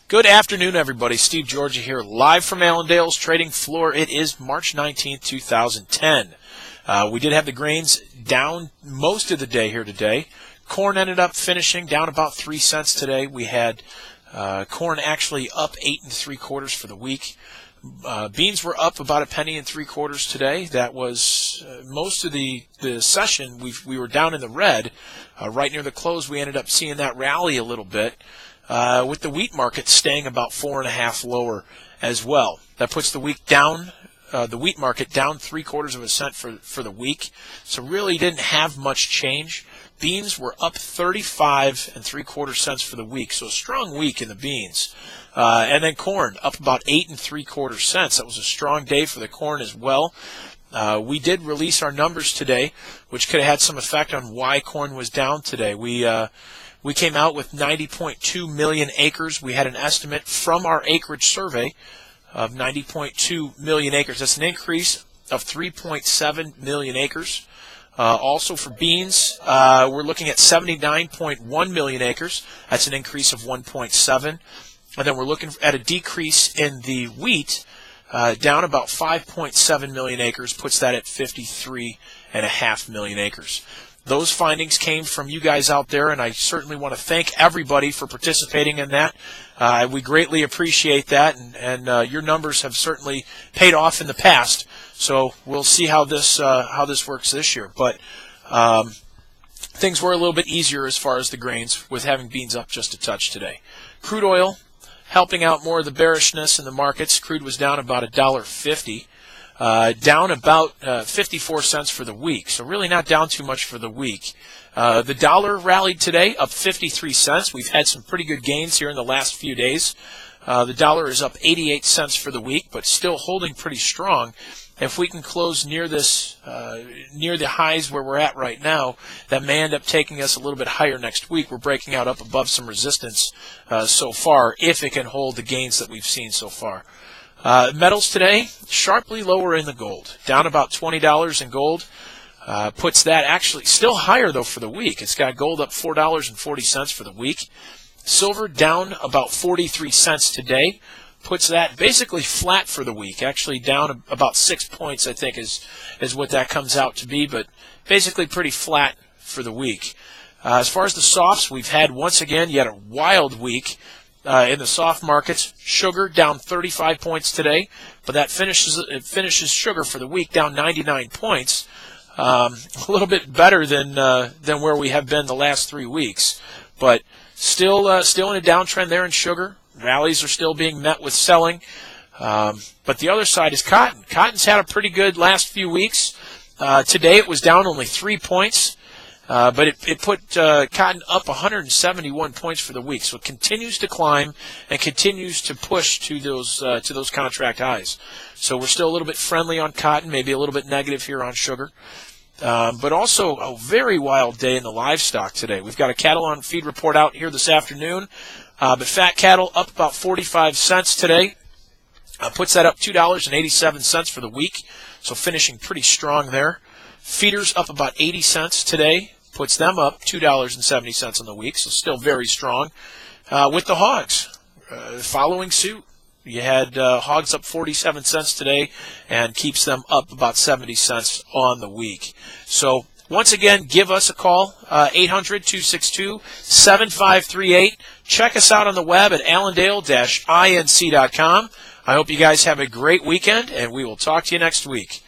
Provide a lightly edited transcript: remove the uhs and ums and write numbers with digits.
Good afternoon, everybody. Steve Georgia here, live from Allendale's trading floor. It is March 19th, 2010. We did have the grains down most of the day here today. Corn ended up finishing down about 3 cents today. We had corn actually up 8 3/4 for the week. Beans were up about 1 3/4 today. That was most of the session. We were down in the red. Right near the close, we ended up seeing that rally a little bit. With the wheat market staying about 4.5 lower as well. That puts the week down, the wheat market down 3/4 cent for the week. So really didn't have much change. Beans were up 35 3/4 cents for the week. So a strong week in the beans. And then corn up about 8 3/4 cents. That was a strong day for the corn as well. We did release our numbers today, which could have had some effect on why corn was down today. We came out with 90.2 million acres. We had an estimate from our acreage survey of 90.2 million acres. That's an increase of 3.7 million acres. Also for beans, we're looking at 79.1 million acres. That's an increase of 1.7. And then we're looking at a decrease in the wheat, down about 5.7 million acres, puts that at 53.5 million acres. Those findings came from you guys out there, and I certainly want to thank everybody for participating in that. We greatly appreciate that, and your numbers have certainly paid off in the past. So we'll see how this works this year. But things were a little bit easier as far as the grains, with having beans up just a touch today. Crude oil helping out more of the bearishness in the markets. Crude was down about $1.50. Down about 54 cents for the week, so really not down too much for the week. The dollar rallied today, up 53 cents. We've had some pretty good gains here in the last few days. The dollar is up 88 cents for the week, but still holding pretty strong. If we can close near this, near the highs where we're at right now, that may end up taking us a little bit higher next week. We're breaking out up above some resistance so far, if it can hold the gains that we've seen so far. Metals today, sharply lower in the gold, down about $20 in gold. Puts that actually still higher, though, for the week. It's got gold up $4.40 for the week. Silver down about 43 cents today. Puts that basically flat for the week, actually down about 6 points, I think, is what that comes out to be, but basically pretty flat for the week. As far as the softs, we've had, once again, yet a wild week. In the soft markets, sugar down 35 points today, but that finishes sugar for the week down 99 points. A little bit better than where we have been the last 3 weeks, but still in a downtrend there in sugar. Rallies are still being met with selling, but the other side is cotton. Cotton's had a pretty good last few weeks. Today it was down only 3 points. But it put cotton up 171 points for the week, so it continues to climb and continues to push to those contract highs. So we're still a little bit friendly on cotton, maybe a little bit negative here on sugar. But also a very wild day in the livestock today. We've got a cattle on feed report out here this afternoon, but fat cattle up about 45 cents today. Puts that up $2.87 for the week, so finishing pretty strong there. Feeders up about 80 cents today. Puts them up $2.70 on the week, so still very strong. With the hogs, following suit, you had hogs up 47 cents today and keeps them up about 70 cents on the week. So once again, give us a call, 800-262-7538. Check us out on the web at allendale-inc.com. I hope you guys have a great weekend, and we will talk to you next week.